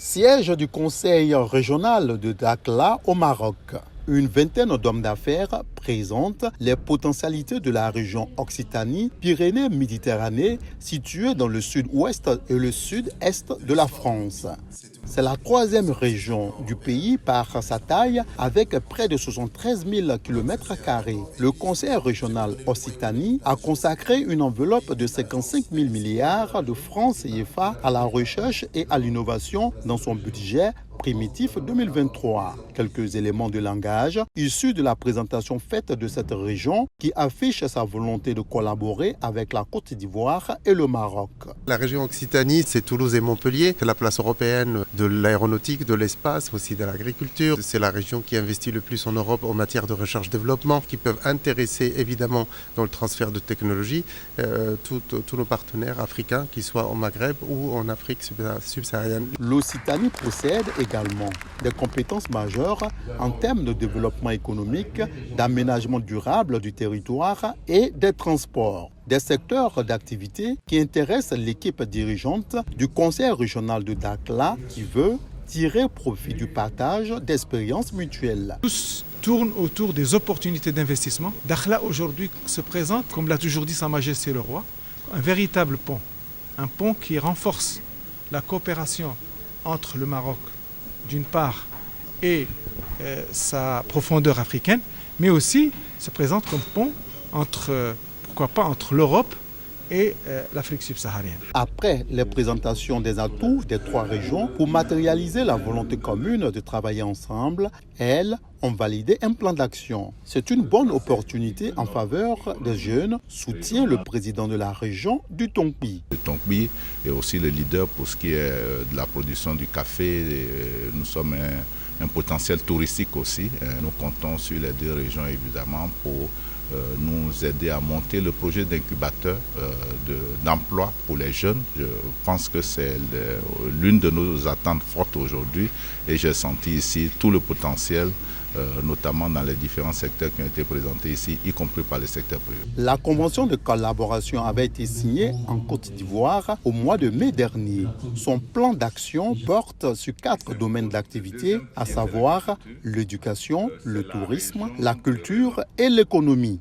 Siège du conseil régional de Dakhla au Maroc. Une vingtaine d'hommes d'affaires présentent les potentialités de la région Occitanie-Pyrénées-Méditerranée située dans le sud-ouest et le sud-est de la France. C'est la troisième région du pays par sa taille avec près de 73 000 km². Le conseil régional Occitanie a consacré une enveloppe de 55 000 milliards de francs CFA à la recherche et à l'innovation dans son budget primitif 2023. Quelques éléments de langage issus de la présentation faite de cette région qui affiche sa volonté de collaborer avec la Côte d'Ivoire et le Maroc. La région Occitanie, c'est Toulouse et Montpellier. C'est la place européenne de l'aéronautique, de l'espace, aussi de l'agriculture. C'est la région qui investit le plus en Europe en matière de recherche-développement, qui peuvent intéresser évidemment dans le transfert de technologies tous nos partenaires africains, qu'ils soient au Maghreb ou en Afrique subsaharienne. L'Occitanie possède également des compétences majeures en termes de développement économique, d'aménagement durable du territoire et des transports. Des secteurs d'activité qui intéressent l'équipe dirigeante du conseil régional de Dakhla qui veut tirer profit du partage d'expériences mutuelles. Tous tournent autour des opportunités d'investissement. Dakhla aujourd'hui se présente, comme l'a toujours dit Sa Majesté le Roi, un véritable pont. Un pont qui renforce la coopération entre le Maroc d'une part et sa profondeur africaine, mais aussi se présente comme pont entre, pourquoi pas, entre l'Europe et l'Afrique subsaharienne. Après les présentations des atouts des trois régions pour matérialiser la volonté commune de travailler ensemble, elles ont validé un plan d'action. C'est une bonne opportunité en faveur des jeunes, soutient le président de la région du Tonkpi. Le Tonkpi est aussi le leader pour ce qui est de la production du café. Nous sommes un potentiel touristique aussi. Nous comptons sur les deux régions évidemment pour nous aider à monter le projet d'incubateur d'emploi pour les jeunes. Je pense que c'est l'une de nos attentes fortes aujourd'hui et j'ai senti ici tout le potentiel, notamment dans les différents secteurs qui ont été présentés ici, y compris par le secteur privé. La convention de collaboration avait été signée en Côte d'Ivoire au mois de mai dernier. Son plan d'action porte sur 4 domaines d'activité, à savoir l'éducation, le tourisme, la culture et l'économie.